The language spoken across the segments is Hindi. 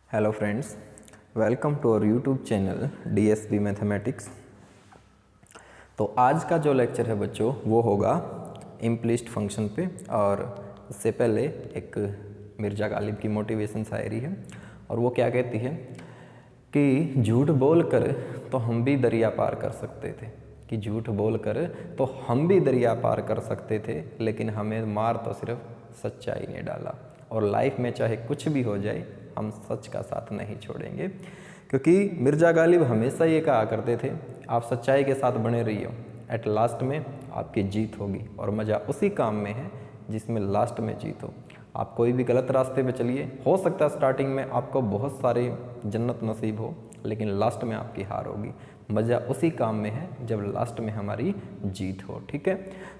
Hello friends, welcome to our YouTube channel DSB mathematics. तो आज का जो लेक्चर है बच्चों वो होगा इम्प्लिसिट फंक्शन पे। और इससे पहले एक मिर्ज़ा गालिब की मोटिवेशन शायरी है और वो क्या कहती है कि झूठ बोल कर तो हम भी दरिया पार कर सकते थे, कि झूठ बोल कर तो हम भी दरिया पार कर सकते थे, लेकिन हमें मार तो सिर्फ सच्चाई ने डाला। और लाइफ में चाहे कुछ भी हो जाए हम सच का साथ नहीं छोड़ेंगे, क्योंकि मिर्ज़ा गालिब हमेशा ये कहा करते थे आप सच्चाई के साथ बने रहिए, एट लास्ट में आपकी जीत होगी। और मज़ा उसी काम में है जिसमें लास्ट में जीत हो। आप कोई भी गलत रास्ते पे चलिए, हो सकता है स्टार्टिंग में आपको बहुत सारे जन्नत नसीब हो, लेकिन लास्ट में आपकी हार होगी। मज़ा उसी काम में है जब लास्ट में हमारी जीत हो। ठीक है,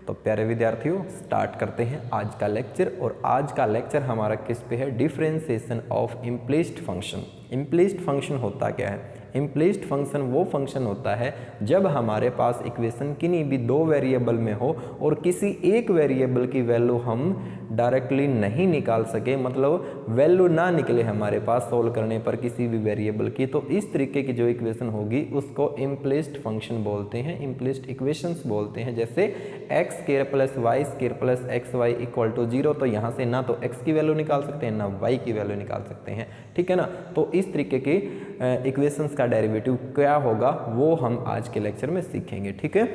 तो प्यारे विद्यार्थियों स्टार्ट करते हैं आज का लेक्चर। और आज का लेक्चर हमारा किस पे है? Differentiation of implicit function. Implicit function होता क्या है? इम्प्लिसिट फंक्शन वो फंक्शन होता है जब हमारे पास इक्वेशन किन्हीं भी दो वेरिएबल में हो और किसी एक वेरिएबल की वैल्यू हम डायरेक्टली नहीं निकाल सके, मतलब वैल्यू ना निकले हमारे पास सोल्व करने पर किसी भी वेरिएबल की, तो इस तरीके की जो इक्वेशन होगी उसको इम्प्लिसिट फंक्शन बोलते हैं, इम्प्लिसिट इक्वेशंस बोलते हैं। जैसे x square plus y square plus x y equal to 0, तो यहाँ से ना तो एक्स की वैल्यू निकाल सकते हैं ना वाई की वैल्यू निकाल सकते हैं। ठीक है ना, तो इस तरीके के इक्वेशंस का डेरिवेटिव क्या होगा वो हम आज के लेक्चर में सीखेंगे। ठीक है,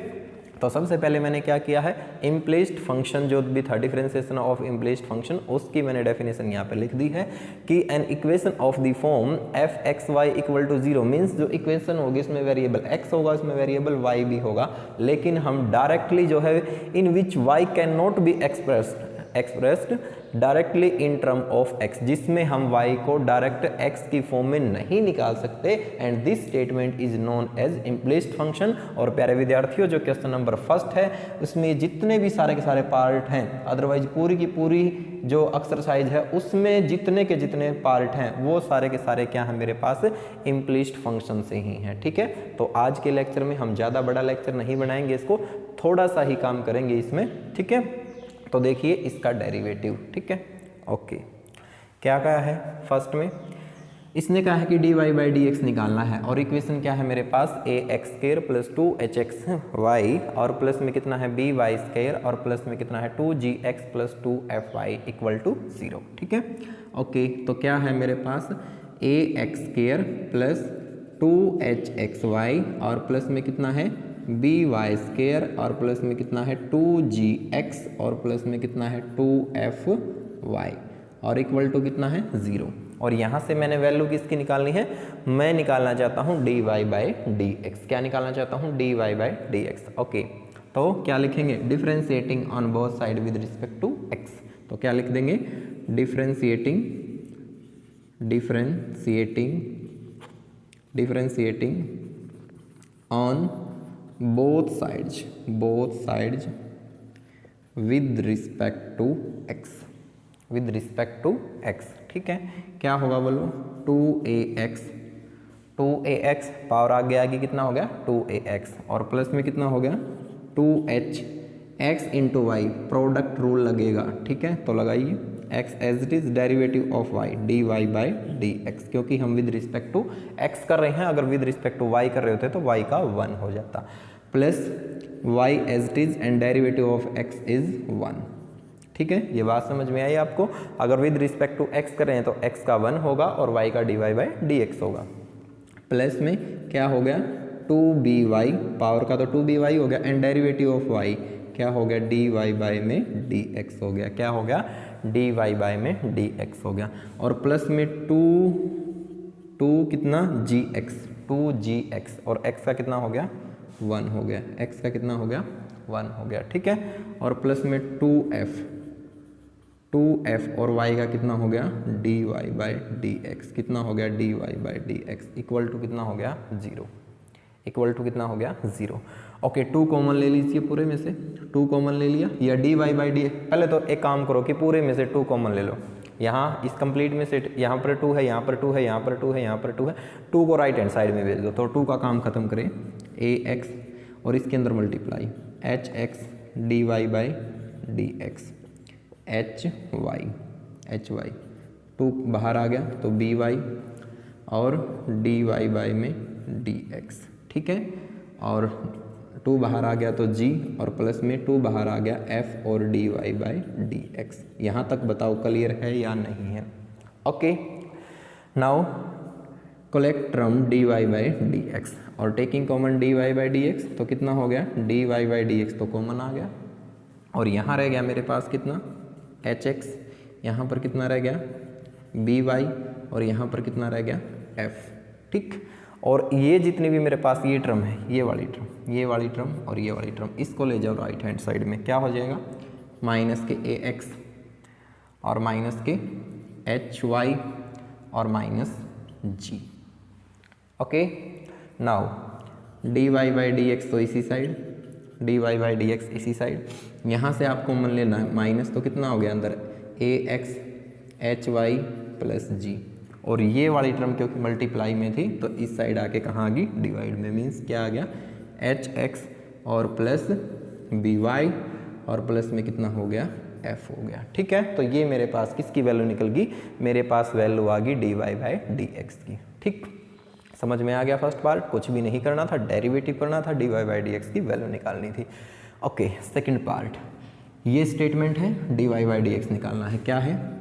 तो सबसे पहले मैंने क्या किया है, इम्प्लिसिट फंक्शन जो भी था, डिफरेंशिएशन ऑफ इम्प्लिसिट फंक्शन, उसकी मैंने डेफिनेशन यहाँ पे लिख दी है कि an equation of the form f x y equal to 0 means जो इक्वेशन होगी इसमें वेरिएबल x होगा, इसमें वेरिएबल y भी होगा, लेकिन हम डायरेक्टली जो है इन विच y can not be expressed directly in term of x, जिसमें हम y को डायरेक्ट x की फॉर्म में नहीं निकाल सकते, and this statement is known as implicit function. और प्यारे विद्यार्थियों जो क्वेश्चन नंबर फर्स्ट है उसमें जितने भी सारे के सारे पार्ट हैं, अदरवाइज पूरी की पूरी जो एक्सरसाइज है उसमें जितने के जितने पार्ट हैं वो सारे के सारे क्या है मेरे पास इम्प्लिसिट फंक्शन से ही हैं। ठीक है, तो आज के लेक्चर में हम ज़्यादा बड़ा लेक्चर नहीं बनाएंगे, इसको थोड़ा सा ही काम करेंगे इसमें। ठीक है, तो देखिए इसका डेरिवेटिव। ठीक है, ओके, क्या कहा है फर्स्ट में, इसने कहा है कि dy बाई डी एक्स निकालना है, और इक्वेशन क्या है मेरे पास A X square plus 2hx Y, और प्लस में कितना है बी वाई स्क्र, और प्लस में कितना है 2gx plus 2fy equal to 0। ठीक है, ओके, तो क्या है मेरे पास A X square plus 2hxy और प्लस में कितना है बी वाई स्क्र, और प्लस में कितना है 2gx, और प्लस में कितना है 2fy, और इक्वल टू कितना है 0। और यहाँ से मैंने वैल्यू किसकी निकालनी है? मैं निकालना चाहता हूँ dy बाई डी एक्स। क्या निकालना चाहता हूँ? dy by d x. Okay, तो क्या लिखेंगे? Differentiating on both side with respect to x। तो क्या लिख देंगे? Differentiating on both sides with respect to x। ठीक है, क्या होगा बोलो? 2ax पावर आगे आगे कितना हो गया 2ax, और प्लस में कितना हो गया 2h x into y, product rule लगेगा। ठीक है, तो लगाइए x as it is derivative of y dy by d x, क्योंकि हम विद रिस्पेक्ट टू x कर रहे हैं, अगर विद रिस्पेक्ट टू y कर रहे होते तो y का 1 हो जाता, plus y as it is and derivative of x is 1। ठीक है, ये बात समझ में आई आपको? अगर विद रिस्पेक्ट टू x कर रहे हैं तो x का 1 होगा और y का dy बाई डी एक्स होगा, प्लस में क्या हो गया 2by, पावर का तो 2by हो गया, एंड डेरिवेटिव ऑफ y क्या हो गया dy बाई में dx हो गया। क्या हो गया? dy बाई में dx हो गया, और प्लस में 2 कितना gx, और x का कितना हो गया 1 हो गया, x का कितना हो गया 1 हो गया। ठीक है, और प्लस में 2f और y का कितना हो गया dy बाई dx, कितना हो गया dy by dx equal to कितना हो गया 0, इक्वल टू कितना हो गया 0। ओके, 2 कॉमन ले लीजिए, पूरे में से 2 कॉमन ले लिया, या dy बाई डी, पहले तो एक काम करो कि पूरे में से 2 कॉमन ले लो। यहाँ इस कंप्लीट में से यहाँ पर 2 है, यहाँ पर 2 है, यहाँ पर 2 है, यहाँ पर 2 है, 2 को राइट हैंड साइड में भेज दो, तो 2 का काम खत्म करें ax, और इसके अंदर multiply hx dy by dx hy 2 बाहर आ गया तो बी वाई और dy बाई में dx, ठीक है। और 2 बाहर आ गया तो g और प्लस में 2 बाहर आ गया f और dy बाई dx। यहाँ तक बताओ क्लियर है या नहीं है? Okay, now collect term dy by dx और taking common dy by dx, तो कितना हो गया dy बाई dx तो कॉमन आ गया और यहाँ रह गया मेरे पास कितना hx, यहाँ पर कितना रह गया by और यहाँ पर कितना रह गया f, ठीक। और ये जितनी भी मेरे पास ये टर्म है, ये वाली टर्म, ये वाली टर्म और ये वाली टर्म, इसको ले जाओ राइट हैंड साइड में, क्या हो जाएगा माइनस के ax और माइनस के hy और minus g। Okay, now dy by dx तो इसी साइड, dy बाई dx इसी साइड, यहाँ से आपको कॉमन लेना है माइनस, तो कितना हो गया अंदर ax hy प्लस जी, और ये वाली टर्म क्योंकि मल्टीप्लाई में थी तो इस साइड आके कहाँ आ गई डिवाइड में, मीन्स क्या आ गया hx और प्लस by और प्लस में कितना हो गया f हो गया, ठीक है। तो ये मेरे पास किसकी वैल्यू निकल गई, मेरे पास वैल्यू आ गई dy बाई dx की, ठीक। समझ में आ गया फर्स्ट पार्ट, कुछ भी नहीं करना था, डेरिवेटिव करना था, dy बाई dx की वैल्यू निकालनी थी। ओके, सेकंड पार्ट, ये स्टेटमेंट है dy बाई dx निकालना है, क्या है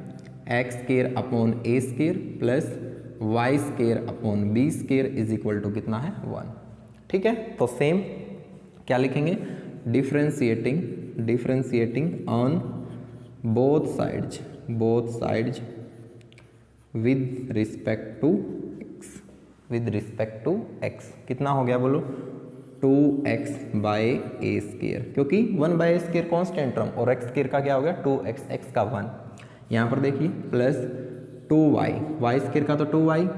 x square upon a square plus y square upon b square is equal to कितना है 1, ठीक है। तो सेम क्या लिखेंगे, differentiating on both sides with respect to x, कितना हो गया बोलो 2x बाई ए स्केयर, क्योंकि 1 by A square constant term और एक्स स्केयर का क्या हो गया 2x, x का 1, यहाँ पर देखिए प्लस 2y, वाई स्केयर का तो 2y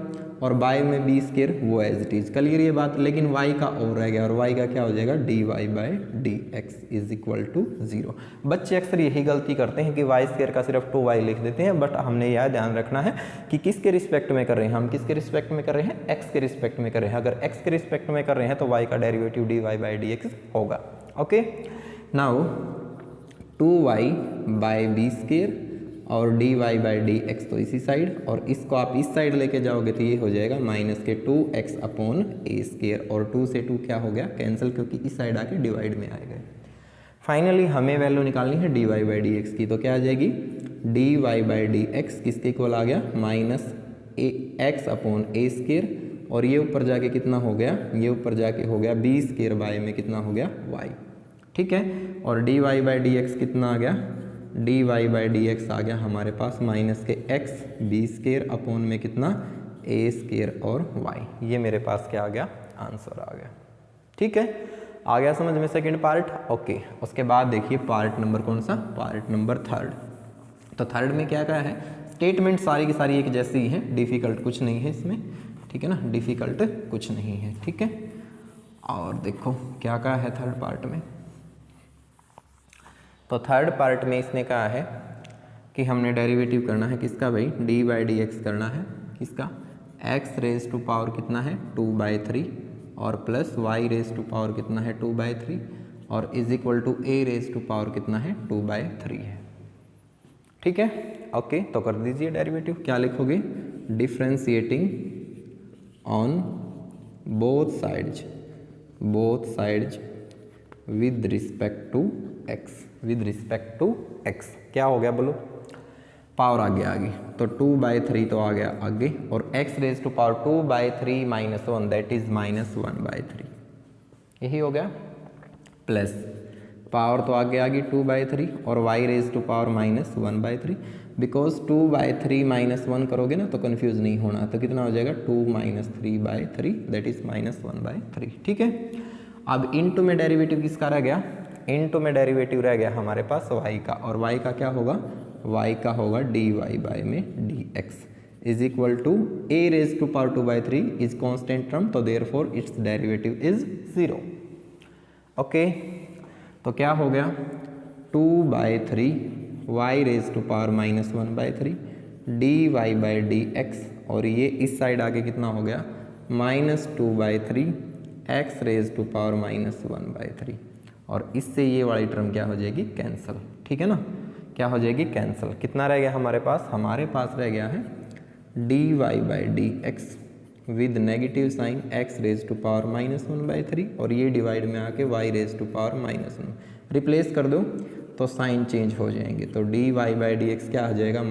और बाय में बी स्केयर वो एज इट इज, क्लियर ये बात। लेकिन y का और रह गया और y का क्या हो जाएगा dy by dx is equal to 0। बच्चे अक्सर यही गलती करते हैं कि y स्केयर का सिर्फ 2y लिख देते हैं, बट हमने यह ध्यान रखना है कि किसके रिस्पेक्ट में कर रहे हैं, हम किसके रिस्पेक्ट में कर रहे हैं x के रिस्पेक्ट में कर रहे हैं। अगर x के रिस्पेक्ट में कर रहे हैं तो y का डेरिवेटिव dy बाई dx होगा। Okay, now 2y by b square और dy बाई dx तो इसी साइड, और इसको आप इस साइड लेके जाओगे तो ये हो जाएगा माइनस के 2x अपॉन ए स्केयर, और 2 से 2 क्या हो गया कैंसिल, क्योंकि इस साइड आके डिवाइड में आएगा। फाइनली हमें वैल्यू निकालनी है dy बाई dx की, तो क्या आ जाएगी dy बाई dx किसके इक्वल आ गया minus x upon a square, और ये ऊपर जाके कितना हो गया, ये ऊपर जाके हो गया b स्केयर बाय में कितना हो गया y, ठीक है। और dy बाई dx कितना आ गया, dy बाई dx आ गया हमारे पास माइनस के x बी स्केयर अपॉन में कितना a स्केयर और y, ये मेरे पास क्या आ गया आंसर आ गया, ठीक है। आ गया समझ में सेकंड पार्ट। ओके, उसके बाद देखिए पार्ट नंबर कौन सा, पार्ट नंबर थर्ड। तो थर्ड में क्या क्या है, स्टेटमेंट सारी की सारी एक जैसी ही है, डिफ़िकल्ट कुछ नहीं है इसमें, ठीक है ना, डिफ़िकल्ट कुछ नहीं है, ठीक है। और देखो क्या क्या है थर्ड पार्ट में, तो थर्ड पार्ट में इसने कहा है कि हमने डेरिवेटिव करना है किसका भाई, डी बाई डी एक्स करना है किसका, एक्स रेज टू पावर कितना है 2/3 और plus y raise to power कितना है 2/3 और is equal to a raise to power कितना है 2/3 है, ठीक है। ओके, तो कर दीजिए डेरिवेटिव, क्या लिखोगे, differentiating on both sides with respect to x, क्या हो गया बोलो, पावर आगे तो 2/3 तो आ गया आगे, और x raise to power 2/3 minus 1 that is minus 1/3, यही हो गया, प्लस पावर तो आगे आ गई 2/3 और y raise to power minus 1/3, because 2/3 minus 1 करोगे ना तो कंफ्यूज नहीं होना, तो कितना हो जाएगा 2 माइनस 3/3 दैट इज माइनस 1/3, ठीक है। अब इनटू में डेरिवेटिव किसका रह गया, इनटू में डेरिवेटिव रह गया हमारे पास y का, और y का क्या होगा, y का होगा dy बाय में dx is equal to a raise to power 2/3 is constant term, तो therefore it's derivative is 0। Okay, तो क्या हो गया 2/3 y raise to power minus 1/3 dy by dx, और ये इस साइड आके कितना हो गया minus 2/3 x raise to power minus 1/3, और इससे ये वाली टर्म क्या हो जाएगी कैंसिल, ठीक है ना, क्या हो जाएगी कैंसिल। कितना रह गया हमारे पास रह गया है dy by dx with negative sign x raise to power -1/3 और ये डिवाइड में आके y raise to power -1 replace कर दो तो साइन चेंज हो जाएंगे। तो dy/dx क्या हो जाएगा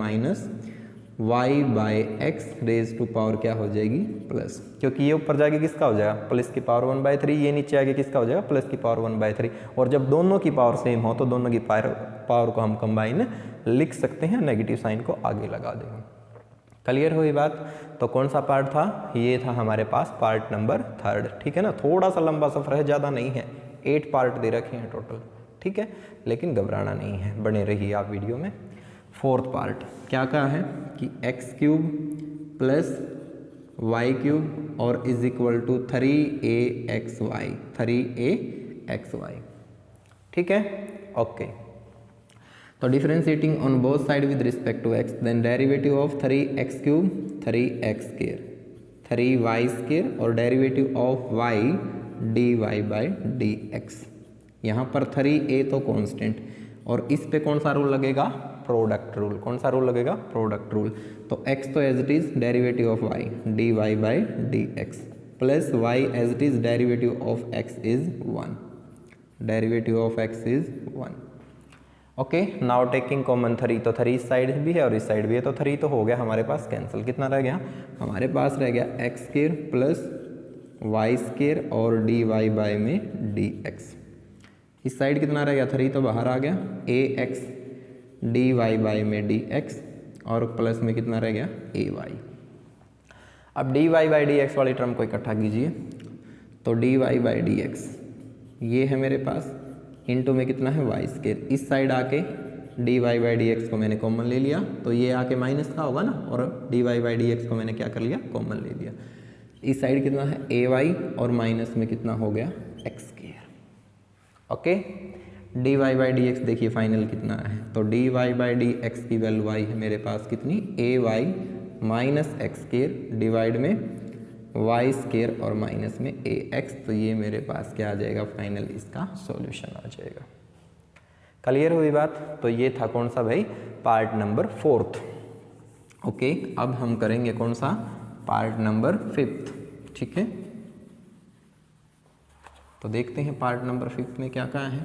-y/x रेज टू पावर क्या हो जाएगी प्लस, क्योंकि ये ऊपर जाके किसका हो जाएगा प्लस की पावर 1/3, ये नीचे आके किसका हो जाएगा प्लस की पावर 1/3। और जब दोनों की पावर सेम हो तो दोनों की पावर को हम कंबाइन लिख सकते हैं, नेगेटिव साइन को आगे लगा देंगे। क्लियर हुई बात। तो कौन सा पार्ट था, ये था हमारे पास पार्ट नंबर 3, ठीक है ना। थोड़ा सा लंबा सफ़र है, ज़्यादा नहीं है, 8 पार्ट दे रखे हैं टोटल, ठीक है, लेकिन घबराना नहीं है, बने रहिए आप वीडियो में। 4th पार्ट क्या कहा है कि x³ प्लस y³ और इज इक्वल टू 3axy, ठीक है, ओके। तो differentiating on both side with respect to x, then derivative of 3x³ 3x² 3y² और डेरिवेटिव ऑफ y dy/dx। यहाँ पर 3a तो कांस्टेंट और इस पे कौन सा रूल लगेगा प्रोडक्ट रूल। कौन सा रूल लगेगा प्रोडक्ट रूल। तो x तो as it is derivative of y dy/dx plus y as it is derivative of x is 1, derivative of x is 1। Okay, now taking common 3, तो 3 इस साइड भी है और इस साइड भी है, तो 3 तो हो गया हमारे पास कैंसिल। कितना रह गया हमारे पास, रह गया x² प्लस y² और dy में dx। इस साइड कितना रह गया 3 तो बाहर आ गया, ax dy में dx और प्लस में कितना रह गया ay। अब dy/dx वाली टर्म को इकट्ठा कीजिए, तो dy/dx ये है मेरे पास, इनटू में कितना है y²। इस साइड आके dy/dx को मैंने कॉमन ले लिया, तो ये आके माइनस का होगा ना, और dy/dx को मैंने क्या कर लिया कॉमन ले लिया। इस साइड कितना है ay और माइनस में कितना हो गया x²। ओके, dy/dx देखिए फाइनल कितना है, तो dy/dx की वैल्यू y है मेरे पास कितनी ay माइनस x² डिवाइड में y² और माइनस में ax। तो ये मेरे पास क्या आ जाएगा फाइनल, इसका सॉल्यूशन आ जाएगा। क्लियर हुई बात। तो ये था कौन सा भाई पार्ट नंबर 4th। ओके, अब हम करेंगे कौन सा पार्ट नंबर 5th, ठीक है। तो देखते हैं पार्ट नंबर 5th में क्या कहा है।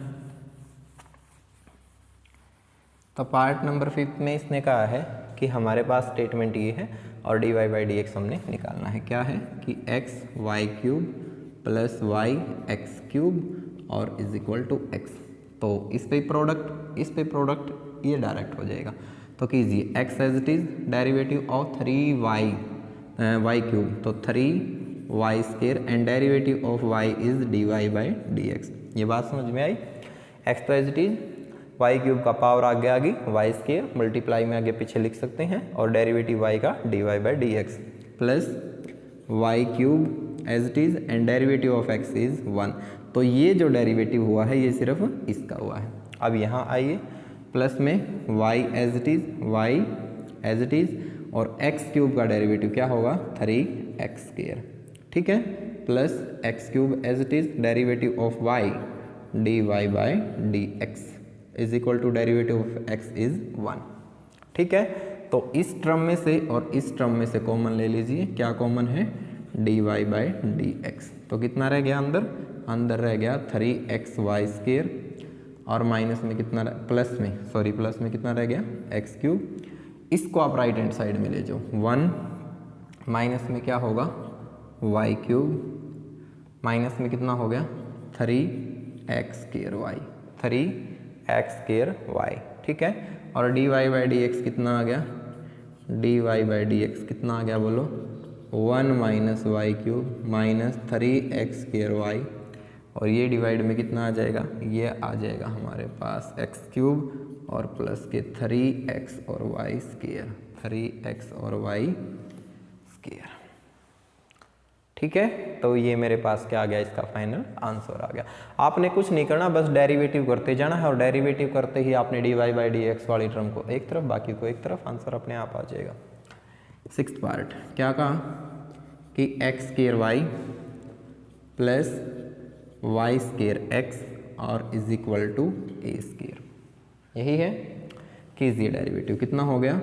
तो पार्ट नंबर 5th में इसने कहा है कि हमारे पास स्टेटमेंट ये है और dy/dx हमने निकालना है। क्या है कि xy³ प्लस yx³ और इज इक्वल टू x। तो इस पे प्रोडक्ट, इस पे प्रोडक्ट, ये डायरेक्ट हो जाएगा। तो कीजिए x as it is derivative of 3y³ तो 3y² and derivative of y is dy/dx। ये बात समझ में आई। x तो एज इट इज y³ का पावर आगे आगे y² मल्टीप्लाई में आगे पीछे लिख सकते हैं और डेरिवेटिव y का dy/dx plus y³ as it is and derivative of x is 1। तो ये जो डेरिवेटिव हुआ है ये सिर्फ इसका हुआ है। अब यहाँ आइए प्लस में y एज इट इज और x³ का डेरिवेटिव क्या होगा 3x², ठीक है, plus x³ as it is derivative of y dy/dx is equal to derivative of x is 1, ठीक है। तो इस टर्म में से और इस टर्म में से कॉमन ले लीजिए। क्या कॉमन है dy/dx। तो कितना रह गया अंदर रह गया 3xy² और माइनस में कितना प्लस में कितना रह गया x³। इसको आप राइट हैंड साइड में ले जाओ 1 माइनस में क्या होगा y³ माइनस में कितना हो गया 3x²y 3x²y, ठीक है। और dy/dx कितना आ गया dy/dx कितना आ गया बोलो 1 माइनस y³ माइनस 3x²y और ये डिवाइड में कितना आ जाएगा, ये आ जाएगा हमारे पास x³ और प्लस के 3x और y², 3x और y², ठीक है। तो ये मेरे पास क्या आ गया, इसका फाइनल आंसर आ गया। आपने कुछ नहीं करना, बस डेरिवेटिव करते जाना है और डेरिवेटिव करते ही आपने dy/dx वाली टर्म को एक तरफ बाकी को एक तरफ, आंसर अपने आप आ जाएगा। 6th पार्ट क्या कहा कि x² प्लस y² x और इज इक्वल टू a²। यही है कीजिए डेरिवेटिव, कितना हो गया,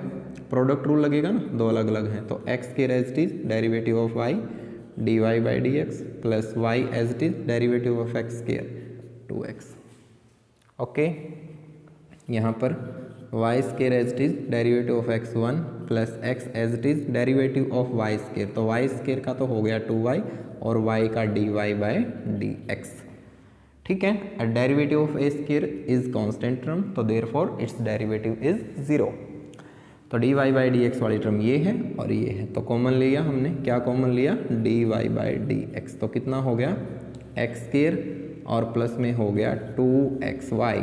प्रोडक्ट रूल लगेगा ना, दो अलग अलग हैं, तो x square as it is derivative of y d y by d x plus y as it is derivative of x square 2x। Okay, यहाँ पर y square as it is derivative of x1 plus x as it is derivative of y square, तो वाई स्केयर का तो हो गया 2y और y का dy बाई डी एक्स। ठीक है, derivative of A square is constant term, तो देयरफॉर इट्स डेरिवेटिव इज 0। तो dy बाई डी एक्स वाली टर्म ये है और ये है, तो कॉमन लिया हमने, क्या कॉमन लिया, dy बाई डी एक्स, तो कितना हो गया एक्स स्केयर और प्लस में हो गया 2xy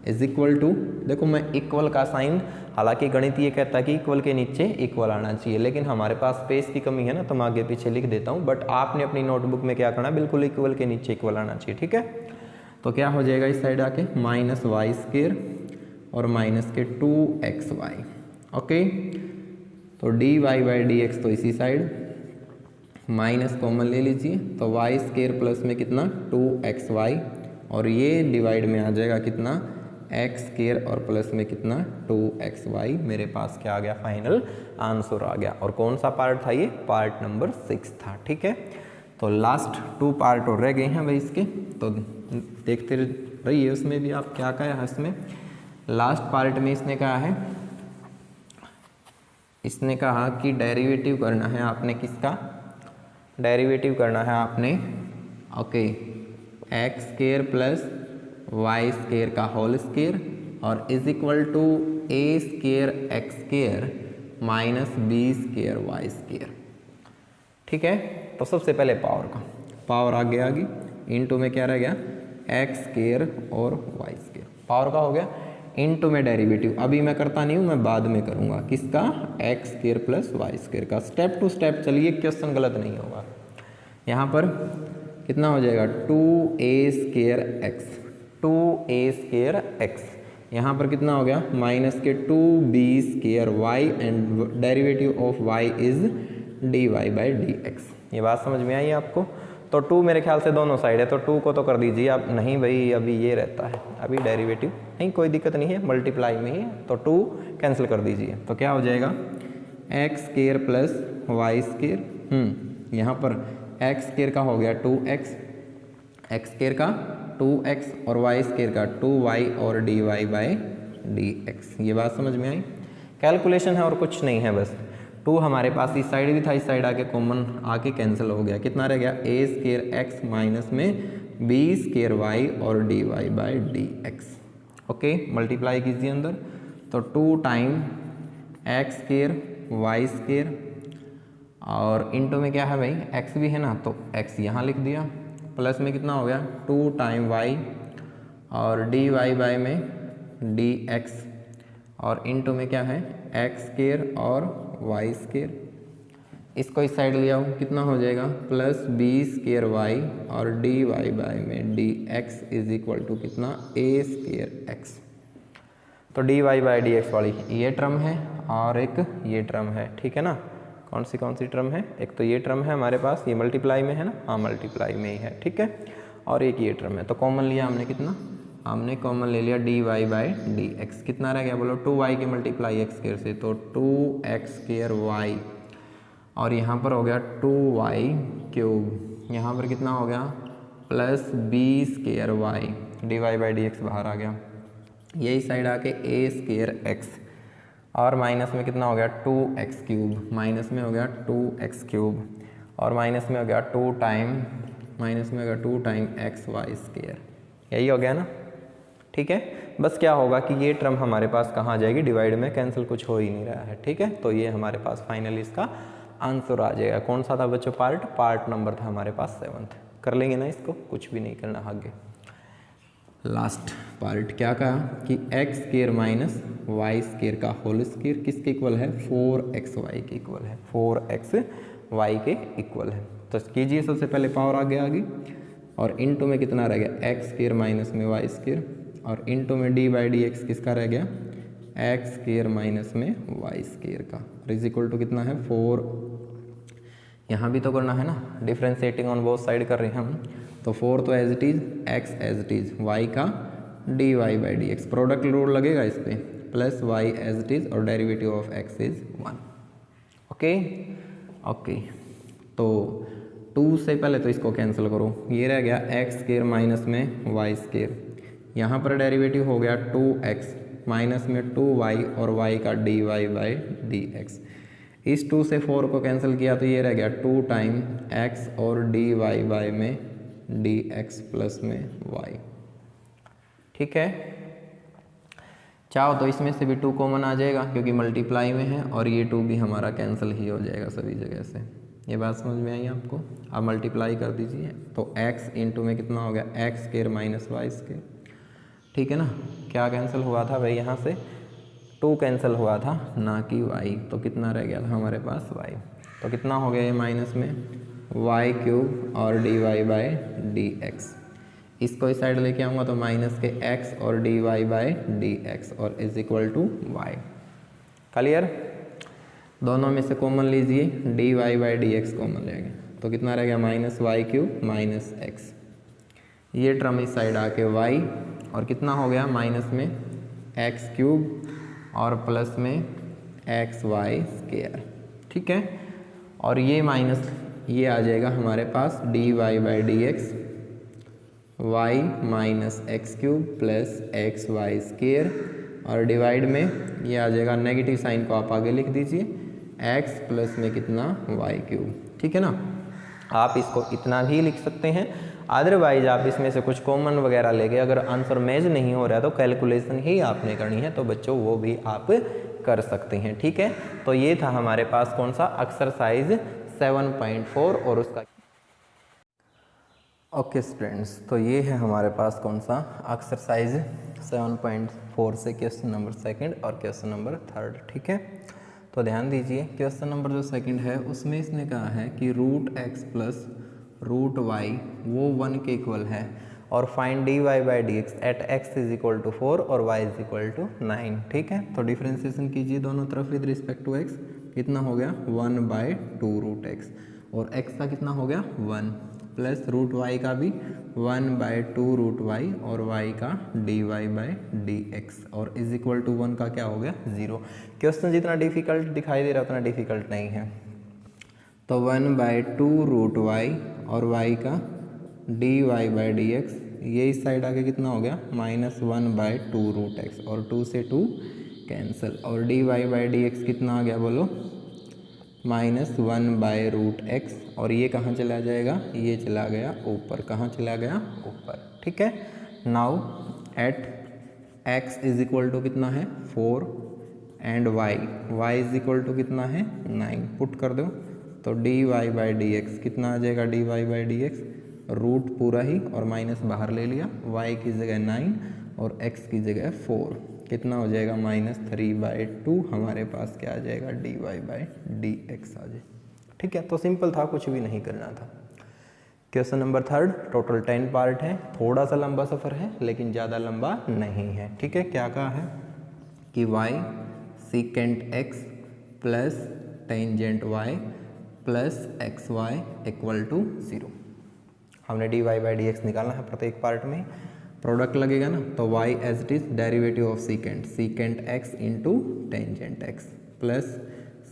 इज इक्वल टू, देखो मैं इक्वल का साइन, हालांकि गणित ये कहता है कि इक्वल के नीचे इक्वल आना चाहिए, लेकिन हमारे पास स्पेस की कमी है ना, तो मैं आगे पीछे लिख देता हूँ, बट आपने अपनी नोटबुक में क्या करना है, बिल्कुल इक्वल के नीचे इक्वल आना चाहिए। ठीक है, तो क्या हो जाएगा इस साइड आके माइनस वाई स्केयर और माइनस के 2xy। ओके, तो dy बाई डी एक्स तो इसी साइड, माइनस कॉमन ले लीजिए, तो वाई स्केयर प्लस में कितना 2xy और ये डिवाइड में आ जाएगा कितना एक्स स्केयर और प्लस में कितना 2xy। मेरे पास क्या आ गया, फाइनल आंसर आ गया। और कौन सा पार्ट था ये, पार्ट नंबर 6 था। ठीक है, तो लास्ट 2 पार्ट और रह गए हैं भाई इसके, तो देखते रहिए उसमें भी आप क्या कहा है। इसमें लास्ट पार्ट में इसने कहा है, इसने कहा कि डेरिवेटिव करना है आपने, किसका डेरिवेटिव करना है आपने, okay, x square plus y square का होल स्केयर और is equal to a square x square minus b square y square. ठीक है, तो सबसे पहले पावर का, पावर आगे आ गई, इनटू में क्या रह गया एक्स स्केयर और वाई स्केयर, पावर का हो गया, इनटू में डेरिवेटिव, अभी मैं करता नहीं हूँ, मैं बाद में करूँगा, किसका x square plus y square का। स्टेप टू स्टेप चलिए, क्वेश्चन गलत नहीं होगा। यहाँ पर कितना हो जाएगा 2a square x, 2a square x, यहाँ पर कितना हो गया माइनस के 2b square y and derivative of y is dy by d x. ये बात समझ में आई आपको। तो 2 मेरे ख्याल से दोनों साइड है, तो 2 को तो कर दीजिए आप, नहीं भाई अभी ये रहता है, अभी डेरिवेटिव नहीं, कोई दिक्कत नहीं है, मल्टीप्लाई में ही है, तो 2 कैंसिल कर दीजिए, तो क्या हो जाएगा x square plus y square, यहाँ पर एक्स स्केयर का हो गया 2x, एक्स स्केयर का 2x और वाई स्केयर का 2y और dy बाई डी एक्स। ये बात समझ में आई, कैलकुलेशन है और कुछ नहीं है, बस 2 हमारे पास इस साइड भी था, इस साइड आके कॉमन आके कैंसिल हो गया, कितना रह गया a स्केयर x माइनस में b स्केयर y और dy by d x. Okay, multiply कीजिए अंदर, तो 2 time x square y square और इनटू में क्या है भाई x भी है ना, तो x यहाँ लिख दिया, प्लस में कितना हो गया 2 टाइम y और dy बाई में dx और इनटू में क्या है x स्केयर और y स्केयर, इसको इस साइड ले आओ, कितना हो जाएगा प्लस b स्केयर y और dy बाई में dx इज इक्वल टू कितना a स्केयर x। तो dy बाई dx वाली ये टर्म है और एक ये टर्म है। ठीक है ना, कौन सी टर्म है, एक तो ये टर्म है हमारे पास, ये मल्टीप्लाई में है ना, हाँ मल्टीप्लाई में ही है। ठीक है, और एक ये टर्म है, तो कॉमन लिया हमने, कितना हमने कॉमन ले लिया dy बाई डी एक्स, कितना रह गया बोलो 2y के मल्टीप्लाई एक्स स्केयर से, तो 2x स्केयर y और यहाँ पर हो गया 2y क्यूब, यहाँ पर कितना हो गया plus b square y, dy by d x बाहर आ गया, यही साइड आके a स्केयर x और माइनस में कितना हो गया 2x क्यूब, माइनस में हो गया 2x क्यूब और माइनस में हो गया 2 टाइम, माइनस में हो गया 2 टाइम एक्स वाई स्केयर, यही हो गया ना। ठीक है, बस क्या होगा कि ये टर्म हमारे पास कहाँ आ जाएगी, डिवाइड में, कैंसिल कुछ हो ही नहीं रहा है। ठीक है, तो ये हमारे पास फाइनली इसका आंसर आ जाएगा। कौन सा था बच्चों, पार्ट नंबर था हमारे पास 7th। कर लेंगे ना इसको, कुछ भी नहीं करना आगे। लास्ट पार्ट क्या कहा कि x square minus y square का होल स्केयर किसके इक्वल है, 4xy के इक्वल है, 4xy के इक्वल है। तो कीजिए, सबसे पहले पावर आगे आ गई और इनटू में कितना रह गया एक्स स्केयर माइनस में वाई स्केयर और इनटू में डी बाई डी एक्स किसका रह गया एक्स स्केयर माइनस में वाई स्केयर का, इज इक्वल टू कितना है 4। यहाँ भी तो करना है ना, डिफ्रेंशिएटिंग ऑन बोथ साइड कर रहे हैं हम, तो 4 तो as it is, x as it is, y का d y by d x, product rule लगेगा इस पर, plus y as it is और derivative of x is 1। Okay, तो 2 से पहले तो इसको कैंसिल करो, ये रह गया एक्स स्क्वायर माइनस में वाई स्क्वायर, यहाँ पर डेरिवेटिव हो गया 2x माइनस में 2y और y का dy बाई dx। इस 2 से 4 को कैंसिल किया तो ये रह गया 2 टाइम x और dy बाई में dx प्लस में y। ठीक है, चाहो तो इसमें से भी 2 कॉमन आ जाएगा क्योंकि मल्टीप्लाई में है, और ये 2 भी हमारा कैंसिल ही हो जाएगा सभी जगह से। ये बात समझ में आई आपको? आप मल्टीप्लाई कर दीजिए तो x इंटू में कितना हो गया x square minus y square. ठीक है ना, क्या कैंसिल हुआ था भाई? यहाँ से 2 कैंसिल हुआ था ना कि y, तो कितना रह गया था हमारे पास y। तो कितना हो गया ये माइनस में वाई क्यूब और dy बाई डी एक्स। इसको इस साइड लेके आऊँगा तो माइनस के x और dy बाई डी एक्स और is equal to y। Clear? दोनों में से कॉमन लीजिए, dy by d x common लेंगे तो कितना रह गया minus y cube minus x. ये टर्म इस साइड आके y और कितना हो गया माइनस में एक्स क्यूब और प्लस में एक्स वाई स्क्वायर। ठीक है, और ये माइनस ये आ जाएगा हमारे पास dy by d x y minus x cube plus x y square, और डिवाइड में ये आ जाएगा नेगेटिव साइन को आप आगे लिख दीजिए x प्लस में कितना वाई क्यूब। ठीक है ना, आप इसको इतना भी लिख सकते हैं, अदरवाइज आप इसमें से कुछ कॉमन वगैरह लेके अगर आंसर मैच नहीं हो रहा है तो कैलकुलेशन ही आपने करनी है, तो बच्चों वो भी आप कर सकते हैं। ठीक है, तो ये था हमारे पास कौन सा एक्सरसाइज 7.4 और उसका ओके स्टूडेंट्स, तो ये है हमारे पास कौन सा एक्सरसाइज 7.4 से क्वेश्चन नंबर 2 और क्वेश्चन नंबर 3। ठीक है, तो ध्यान दीजिए क्वेश्चन नंबर जो 2 है उसमें इसने कहा है कि root x plus root y वो 1 के इक्वल है, और find d y by d x at x is equal to 4 और वाई इज इक्वल टू 9। ठीक है, तो डिफ्रेंसिएशन कीजिए दोनों तरफ विद रिस्पेक्ट टू एक्स। कितना हो गया 1/2 रूट एक्स, और एक्स का कितना हो गया 1, प्लस रूट वाई का भी 1/2 रूट वाई और वाई का d y by d x, और इज इक्वल टू 1 का क्या हो गया 0। क्वेश्चन जितना डिफिकल्ट दिखाई दे रहा उतना डिफिकल्ट नहीं है। तो 1/2 रूट वाई और वाई का d y by d x, ये इस साइड आके कितना हो गया -1/2 रूट एक्स, और 2 से 2 कैंसिल, और d y by d x कितना आ गया बोलो -1/√x, और ये कहाँ चला जाएगा, ये चला गया ऊपर। कहाँ चला गया ऊपर। ठीक है, now at x is equal to कितना है 4 and y is equal to कितना है 9, पुट कर दो तो d y by d x कितना आ जाएगा, d y by d x root पूरा ही और माइनस बाहर ले लिया, y की जगह 9 और x की जगह 4, कितना हो जाएगा -3/2। हमारे पास क्या आ जाएगा d y by d x आ जाए। ठीक है, तो सिंपल था, कुछ भी नहीं करना था। क्वेश्चन नंबर 3 टोटल 10 पार्ट है, थोड़ा सा लंबा सफ़र है लेकिन ज़्यादा लंबा नहीं है। ठीक है, क्या कहा है कि y secant x plus tangent y plus x y equal to 0। हमने d y by d x निकालना है, प्रत्येक पार्ट में प्रोडक्ट लगेगा ना, तो y as it is derivative of secant x into tangent x plus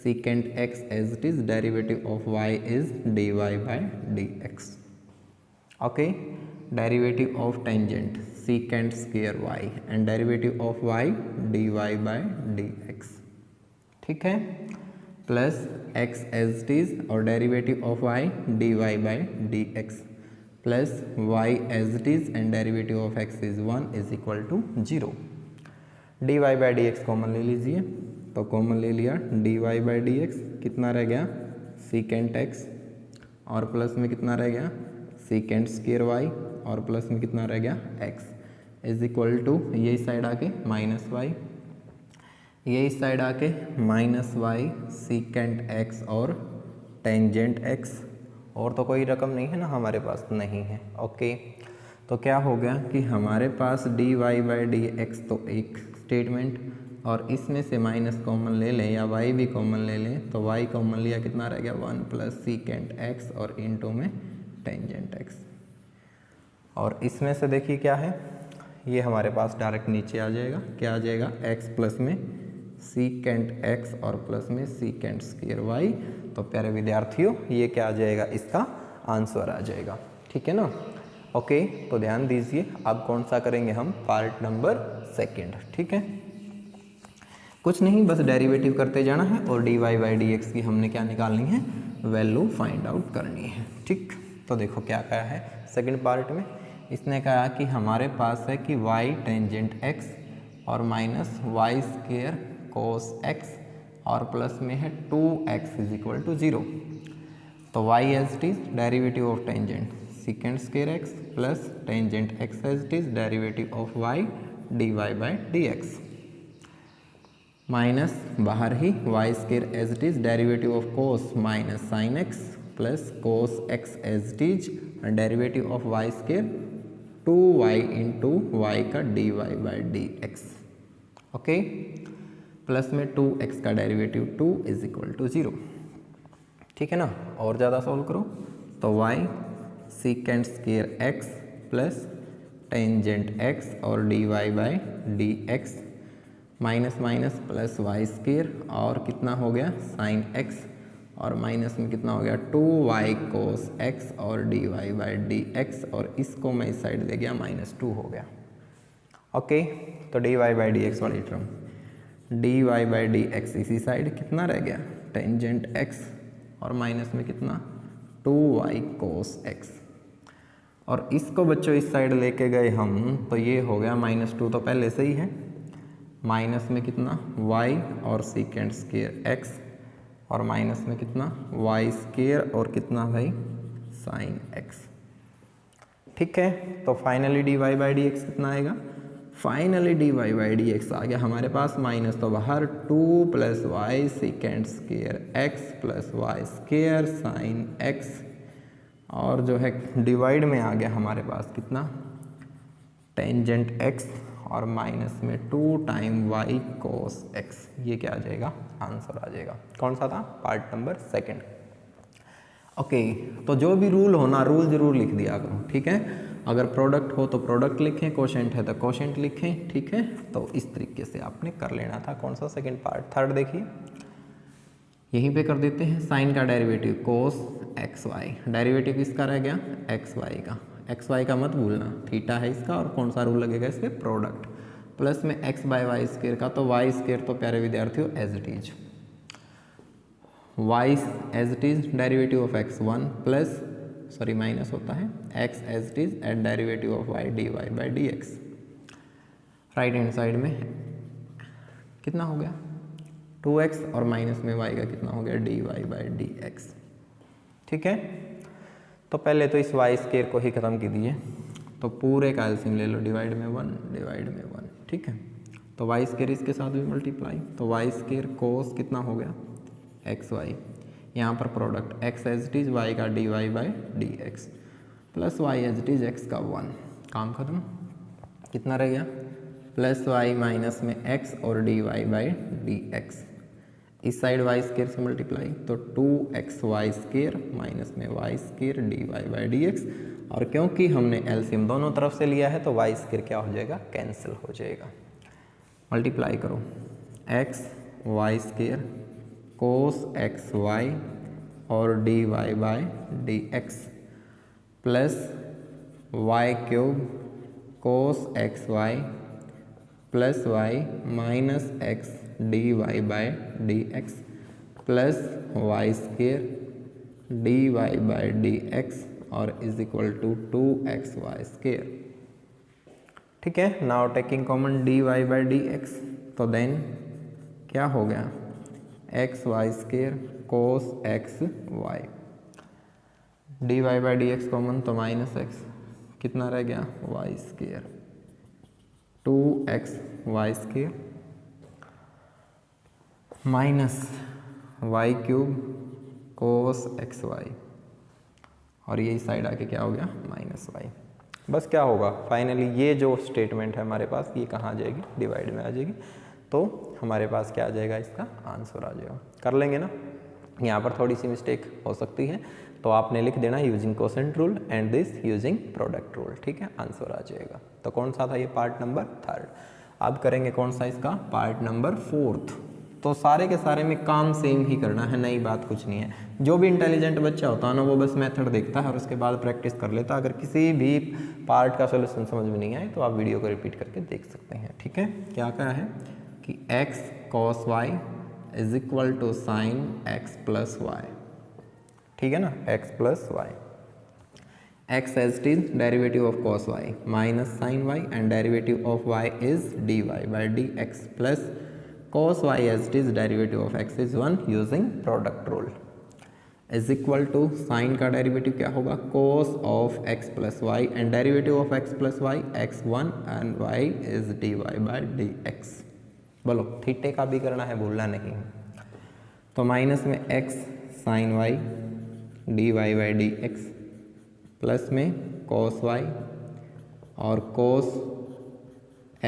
secant x as it is derivative of y is d y by d x. Okay, derivative of tangent secant square y and derivative of y d y by d x. ठीक है, plus x as it is और derivative of y d y by d x plus y as it is and derivative of x is 1 is equal to 0। D y by d x common ले लीजिए, तो कॉमन ले लिया d y by d x, कितना रह गया सीकेंट x और प्लस में कितना रह गया सीकेंट स्क्वायर y और प्लस में कितना रह गया x इज इक्वल टू ये इस साइड आके माइनस y, ये इस साइड आके -y सीकेंट x और टेंजेंट x, और तो कोई रकम नहीं है ना हमारे पास, नहीं है। ओके, तो क्या हो गया कि हमारे पास d y by d x तो एक स्टेटमेंट, और इसमें से माइनस कॉमन ले लें या y भी कॉमन ले लें, तो y कॉमन लिया कितना रह गया 1 प्लस सीकेंट x और इनटू में टेंजेंट x, और इसमें से देखिए क्या है, ये हमारे पास डायरेक्ट नीचे आ जाएगा। क्या आ जाएगा? x प्लस में सीकेंट x और प्लस में सीकेंट स्क्वायर y। तो प्यारे विद्यार्थियों ये क्या आ जाएगा? इसका आंसर आ जाएगा। ठीक है ना? ओके, तो ध्यान दीजिए अब कौन सा करेंगे हम? Part number second. ठीक है, कुछ नहीं, बस डेरिवेटिव करते जाना है और dy बाई डी एक्स की हमने क्या निकालनी है? वैल्यू फाइंड आउट करनी है। ठीक, तो देखो क्या कहा है सेकंड पार्ट में। इसने कहा कि हमारे पास है कि y टेंजेंट x और minus y square cos x और प्लस में है 2x इज इक्वल टू 0। तो y as it is derivative of tangent secant square x plus tangent x as it is derivative of y dy by d x minus बाहर ही y square as it is derivative of cos minus sine x plus cos x as it is derivative of y square 2y into Y का dy by d x. Okay, plus में 2x का डेरिवेटिव 2 इज इक्वल टू 0। ठीक है ना? और ज़्यादा सॉल्व करो तो y secant square x plus tangent x और dy by d x minus minus plus y square और कितना हो गया? साइन x और माइनस में कितना हो गया? 2y कोस x और dy बाई डी एक्स और इसको मैं इस साइड ले गया -2 हो गया। ओके, तो dy बाई डी एक्स वाली term dy by d x इसी साइड कितना रह गया? टेंजेंट x और माइनस में कितना? 2y कोस x और इसको बच्चों इस साइड लेके गए हम तो ये हो गया -2 तो पहले से ही है, माइनस में कितना? y और सीकेंट स्क्वेयर x और माइनस में कितना? y स्क्वेयर और कितना भाई? Sine x। ठीक है, तो finally dy by d x कितना आएगा? Finally dy by d x आ गया हमारे पास माइनस तो बाहर 2 plus y secant square x plus y square sine x और जो है डिवाइड में आ गया हमारे पास कितना? टेंजेंट x और माइनस में 2 टाइम y कोस x। ये क्या आ जाएगा? आंसर आ जाएगा। कौन सा था? Part number second. ओके, तो जो भी रूल होना रूल जरूर लिख दिया करो। ठीक है, अगर प्रोडक्ट हो तो प्रोडक्ट लिखें, कोशेंट है तो कोशेंट लिखें। ठीक है, तो इस तरीके से आपने कर लेना था। कौन सा? Second part. थर्ड देखिए, यहीं पे कर देते हैं। साइन का derivative cos x y, derivative किसका रह गया? एक्स वाई का। एक्स वाई का मत भूलना, थीटा है इसका और कौन सा रूल लगेगा इस पर? प्रोडक्ट। प्लस में एक्स बाई वाई स्क्वेयर का, तो वाई स्क्वेयर तो प्यारे विद्यार्थियों as it is y as it is derivative of x 1 plus sorry minus होता है x as it is at derivative of y d y by d x. Right hand side में कितना हो गया? 2x और माइनस में y का कितना हो गया? dy by d x. ठीक है, तो पहले तो इस y स्क्वायर को ही ख़त्म कीजिए, तो पूरे का एलसीएम ले लो, डिवाइड में 1 डिवाइड में 1। ठीक है, तो y स्क्वायर इसके साथ भी मल्टीप्लाई, तो y स्क्वायर कोस कितना हो गया? एक्स वाई, यहाँ पर product x as it is y का dy by d x plus y as it is x का 1। काम खत्म। कितना रह गया? प्लस y माइनस में x और dy बाई डी एक्स। इस साइड y स्क्वायर से मल्टीप्लाई, तो 2xy स्क्वायर माइनस में y square dy by d x और क्योंकि हमने एलसीएम दोनों तरफ से लिया है तो y स्क्वायर क्या हो जाएगा? कैंसिल हो जाएगा। मल्टीप्लाई करो, x y square cos x y और dy by d x plus y cube cos x y plus y minus x dy by d x plus y square dy by d x और is equal to 2xy square. ठीक है, now taking common dy by d x, तो देन क्या हो गया? X y square cos x y dy by d x common तो माइनस एक्स, कितना रह गया? Y square 2xy square minus y cube cos x y और ये इस साइड आके क्या हो गया? Minus y. बस क्या होगा? फाइनली ये जो स्टेटमेंट है हमारे पास ये कहाँ आ जाएगी? डिवाइड में आ जाएगी, तो हमारे पास क्या आ जाएगा? इसका आंसर आ जाएगा। कर लेंगे ना? यहाँ पर थोड़ी सी मिस्टेक हो सकती है, तो आपने लिख देना using quotient rule and this using product rule, ठीक है, आंसर आ जाएगा। तो कौन सा था ये, पार्ट नंबर 3। अब करेंगे कौन सा इसका, पार्ट नंबर 4। तो सारे के सारे में काम सेम ही करना है, नई बात कुछ नहीं है। जो भी इंटेलिजेंट बच्चा होता है ना वो बस मेथड देखता है और उसके बाद प्रैक्टिस कर लेता है। अगर किसी भी पार्ट का सोल्यूशन समझ में नहीं आए तो आप वीडियो को रिपीट करके देख सकते हैं, ठीक है। क्या है कि x cos y is equal to sine x plus y, ठीक है ना, x plus y. x as it is derivative of cos y minus sin y and derivative of y is dy by dx plus cos y as it is derivative of x is 1 using product rule is equal to sin का डेरिवेटिव क्या होगा, cos of x plus y and derivative of x plus y x1 and y is dy by dx। बोलो थीटे का भी करना है, भूलना नहीं। तो माइनस में x sin y dy by dx plus में cos y और cos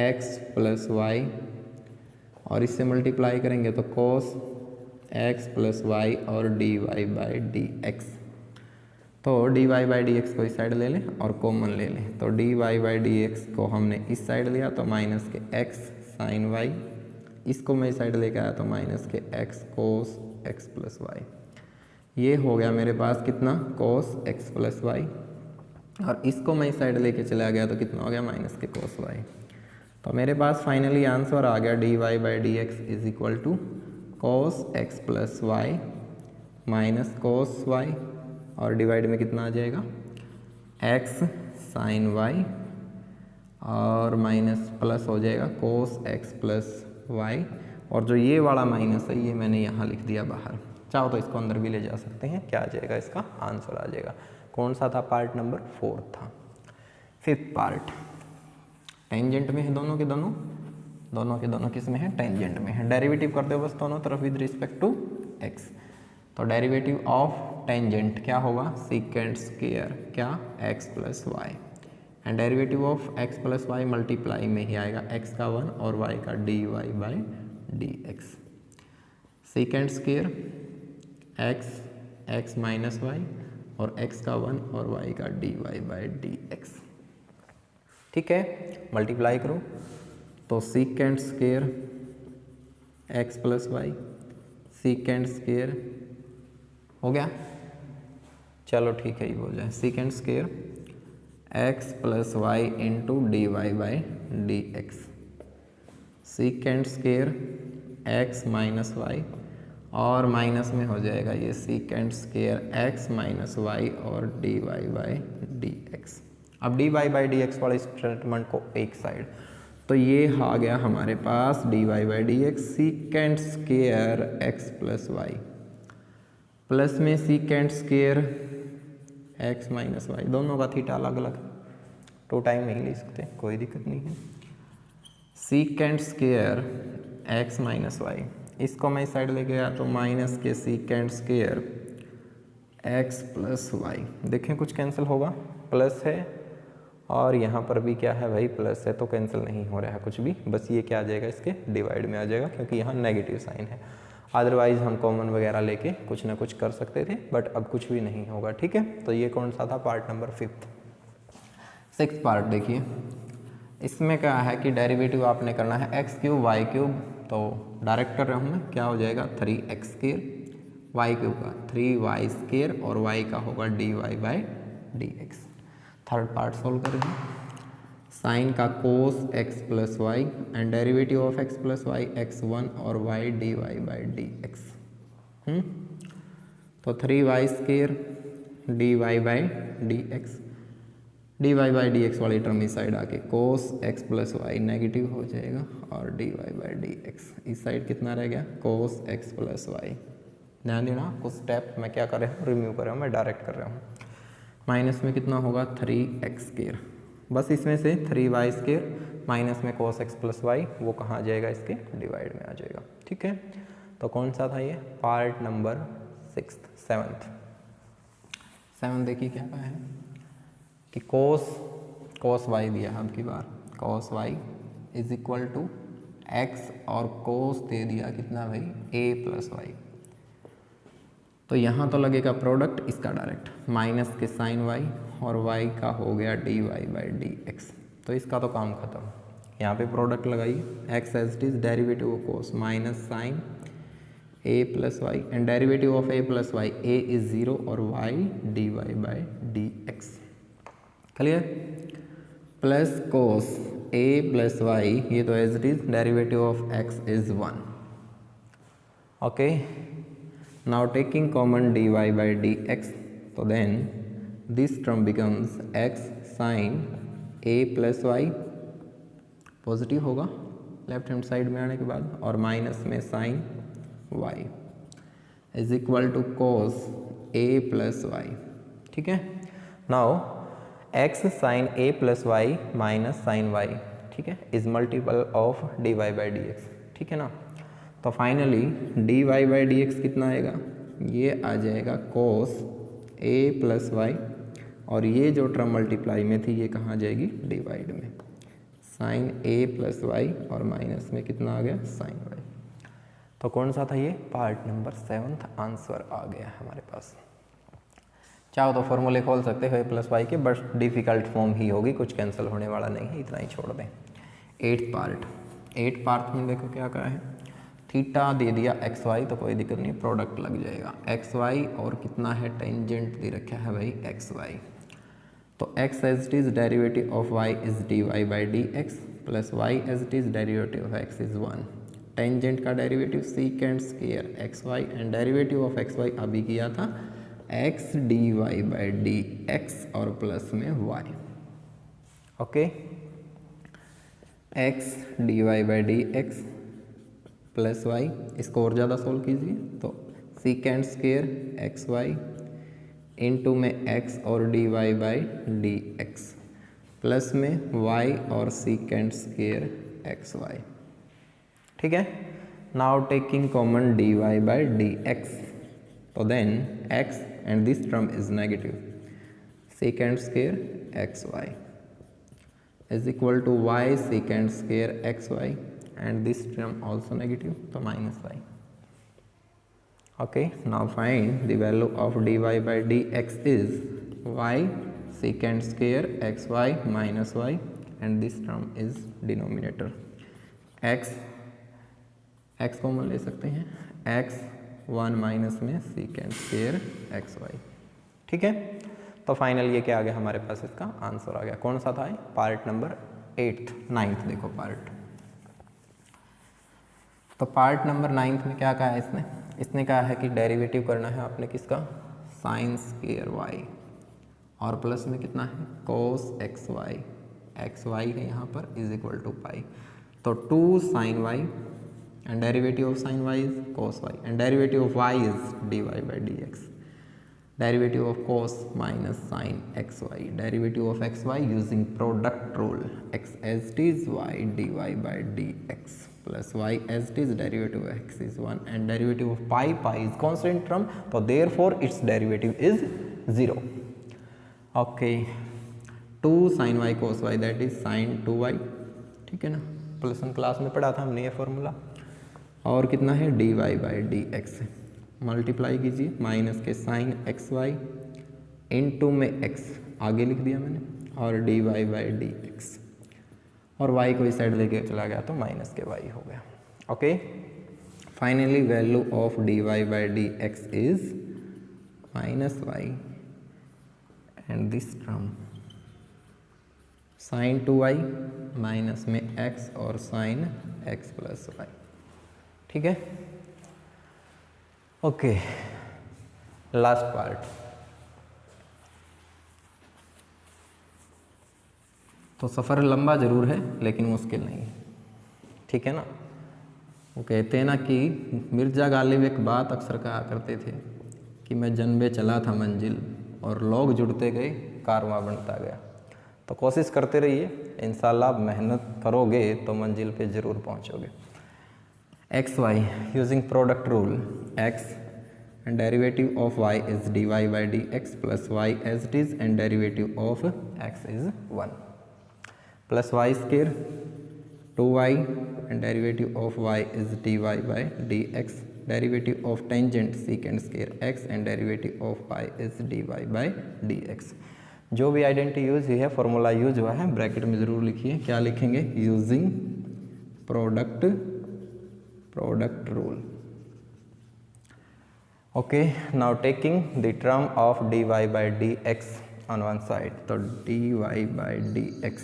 x प्लस y और इससे मल्टीप्लाई करेंगे तो cos x प्लस वाई और dy बाई dx। तो dy बाई dx को इस साइड ले लें और कॉमन ले लें, तो dy बाई dx को हमने इस साइड लिया तो माइनस के x साइन y, इसको मैं इस साइड लेके आया तो माइनस के x cos x plus y. ये हो गया मेरे पास कितना, cos x प्लस वाई, और इसको मैं इस साइड लेके चला गया तो कितना हो गया, माइनस के cos y। तो मेरे पास फाइनली आंसर आ गया dy by dx is equal to cos x plus y minus cos y और डिवाइड में कितना आ जाएगा, x साइन y और माइनस प्लस हो जाएगा cos x प्लस वाई, और जो ये वाला माइनस है ये मैंने यहाँ लिख दिया बाहर, चाहो तो इसको अंदर भी ले जा सकते हैं। क्या आ जाएगा, इसका आंसर आ जाएगा। कौन सा था, पार्ट नंबर 4 था। फिफ्थ पार्ट टेंजेंट में है, दोनों के दोनों किस में है, टेंजेंट में है। डेरिवेटिव कर दो बस दोनों तरफ विद रिस्पेक्ट टू x। तो डेरिवेटिव ऑफ टेंजेंट क्या होगा, सीकेंट स्क्वायर क्या, x plus y, and derivative of x plus y multiply में ही आएगा, x का 1 और y का dy by dx। Secant square x minus y और x का 1 और y का dy बाई dx, ठीक है। मल्टीप्लाई करो तो secant square x plus y, secant square हो गया, चलो ठीक है, ये बोल जाए secant square x plus y into d y by d x, secant square x minus y और माइनस में हो जाएगा ये secant square x minus y और d y by d x. अब d y by d x वाले स्टेटमेंट को एक साइड, तो ये आ गया हमारे पास d y by d x secant square x plus y plus में secant square x minus y, दोनों का थीटा अलग अलग, 2 टाइम नहीं ले सकते, कोई दिक्कत नहीं है। Secant square x minus y, इसको मैं इस साइड ले गया तो माइनस के secant square x plus y, देखें कुछ कैंसिल होगा, प्लस है और यहाँ पर भी क्या है भाई, प्लस है, तो कैंसिल नहीं हो रहा है कुछ भी, बस ये क्या आ जाएगा, इसके डिवाइड में आ जाएगा क्योंकि यहाँ नेगेटिव साइन है। अदरवाइज हम कॉमन वगैरह लेके कुछ ना कुछ कर सकते थे, बट अब कुछ भी नहीं होगा, ठीक है। तो ये कौन सा था, पार्ट नंबर 5। 6th पार्ट देखिए, इसमें क्या है कि डेरिवेटिव आपने करना है एक्स क्यूब वाई क्यूब, तो डायरेक्ट कर रहा हूँ मैं, क्या हो जाएगा 3x स्क्वायर, वाई क्यूब का 3y स्क्वायर और y का होगा dy by dx। Third part solve करेंगे, साइन का cos x plus y and derivative of x plus y x1 और y dy बाई dx। तो 3y square dy by dx, dy by dx वाली टर्म इस साइड आके cos x plus y negative हो जाएगा और dy बाई dx, इस साइड कितना रह गया, कोस x प्लस वाई। ध्यान देना कुछ स्टेप मैं क्या कर रहा हूँ, रिम्यू कर रहा हूँ, मैं डायरेक्ट कर रहा हूँ। माइनस में कितना होगा 3x स्क्वायर, बस इसमें से 3y स्क्वायर माइनस में cos x प्लस वाई, वो कहाँ आ जाएगा, इसके डिवाइड में आ जाएगा, ठीक है। तो कौन सा था ये, पार्ट नंबर 6th 7 देखिए क्या कहा है कि cos y दिया है, अब की बार cos y is equal to x और cos दे दिया कितना भाई a प्लस वाई, तो यहाँ तो लगेगा प्रोडक्ट इसका डायरेक्ट, माइनस के साइन वाई और वाई का हो गया d y by d x. तो इसका तो काम खत्म। यहाँ पे प्रोडक्ट लगाइए, x as it is derivative of cos minus sine a plus y and derivative of a plus y, a is 0 और y d y by d x. Clear? Plus cos a plus y, ये तो as it is derivative of x is 1। Okay, now taking common dy by dx, so then this term becomes x sin a plus y, positive होगा लेफ्ट हैंड साइड में आने के बाद, और माइनस में sine y is equal to cos a plus y. ठीक है, now x sine a plus y minus sine y, ठीक है, is multiple of dy by dx। ठीक है ना, तो फाइनली dy बाई dx कितना आएगा, ये आ जाएगा कोस a प्लस वाई, और ये जो टर्म मल्टीप्लाई में थी ये कहाँ जाएगी, डिवाइड में, साइन a प्लस वाई और माइनस में कितना आ गया, साइन y। तो कौन सा था ये, पार्ट नंबर 7 आंसर आ गया हमारे पास। चाहो तो फॉर्मूले खोल सकते हो a प्लस वाई के, बट डिफ़िकल्ट फॉर्म ही होगी, कुछ कैंसिल होने वाला नहीं है, इतना ही छोड़ दें। 8 पार्ट में देखो क्या कहा है, थीटा दे दिया एक्स वाई, तो कोई दिक्कत नहीं, प्रोडक्ट लग जाएगा एक्स वाई, और कितना है टेंजेंट दे रखा है भाई एक्स वाई। तो x as it is derivative of y is d y by d x plus y as it is derivative of x is 1। Tangent का derivative secant square x y and derivative of x y अभी किया था x d y by d x और प्लस में y. Okay, x d y by d x plus y, इसको और ज़्यादा सोल्व कीजिए, तो सीकेंड स्क्वायर एक्स वाई इंटू में एक्स और d y by d x plus में वाई और सीकेंड स्क्वायर एक्स वाई। ठीक है, now taking common d y by d x, तो then x and this term is negative, secant square x y is equal to y secant square x y and this term also negative, so minus y. Okay, now find the value of dy by dx is y secant square xy minus y, and this term is denominator x common ले सकते हैं, x 1 माइनस में secant square xy। ठीक है, तो फाइनल ये क्या आ गया हमारे पास, इसका आंसर आ गया। कौन सा था, पार्ट नंबर 9th देखो पार्ट। तो पार्ट नंबर 9th में क्या कहा है इसने कहा है कि डेरिवेटिव करना है आपने किसका, साइन स्क्वायर वाई, और प्लस में कितना है, कोस एक्स वाई है यहाँ पर, इज इक्वल टू पाई। तो 2 sine y and derivative of sine y is cos y and derivative of y is d y by d x, derivative of cos minus sine x y, derivative of x y using product rule, x as it is y d y by d x plus y as it is derivative of x is 1 and derivative of pi is constant term, so therefore its derivative is 0. Okay, 2 sin y cos y that is sin 2y। ठीक है ना, प्लस 1 क्लास में पढ़ा था हमने ये फॉर्मूला। और कितना है, dy by d x, multiply कीजिए, माइनस के साइन एक्स वाई इंटू में x आगे लिख दिया मैंने, और dy बाई डी एक्स, और y को इस साइड लेके चला गया तो माइनस के y हो गया। Okay, finally value of d y by d x is minus y and this term sine 2y minus में x और साइन x प्लस वाई। ठीक है, ओके, लास्ट पार्ट। तो सफ़र लंबा ज़रूर है लेकिन मुश्किल नहीं है। ठीक है ना, वो कहते हैं ना कि मिर्ज़ा गालिब एक बात अक्सर कहा करते थे कि मैं जन्बे चला था मंजिल और लोग जुड़ते गए, कारवां बनता गया। तो कोशिश करते रहिए, इंशाल्लाह मेहनत करोगे तो मंजिल पे ज़रूर पहुंचोगे। X y using product rule, x and derivative of y is dy by dx plus y as it is and derivative of x is 1 plus y square 2y and derivative of y is dy by dx, derivative of tangent secant square x and derivative of y is dy by dx। जो भी आइडेंटिटी यूज हुई है, फॉर्मूला यूज हुआ है, ब्रैकेट में ज़रूर लिखिए। क्या लिखेंगे? Using product rule. Okay, now taking the term of dy by dx on one side, तो dy by dx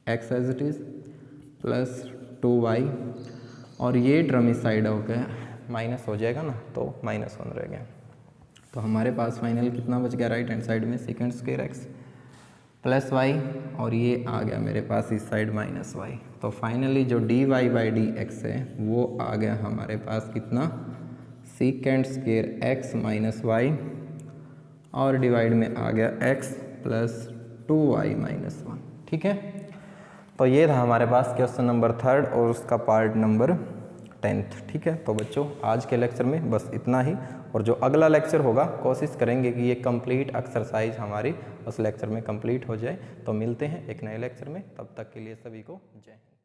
x as it is plus 2y, और ये टर्म इस साइड हो गया माइनस हो जाएगा ना, तो -1 रह गया। तो हमारे पास फाइनल कितना बच गया राइट हैंड साइड में? Second square x plus y, और ये आ गया मेरे पास इस साइड -y। तो फाइनली जो dy by dx है वो आ गया हमारे पास कितना? Second square x minus y, और डिवाइड में आ गया x प्लस 2y -1। ठीक है, तो ये था हमारे पास क्वेश्चन नंबर 3 और उसका पार्ट नंबर 10। ठीक है, तो बच्चों आज के लेक्चर में बस इतना ही, और जो अगला लेक्चर होगा कोशिश करेंगे कि ये कंप्लीट एक्सरसाइज हमारी उस लेक्चर में कंप्लीट हो जाए। तो मिलते हैं एक नए लेक्चर में, तब तक के लिए सभी को जय हिंद।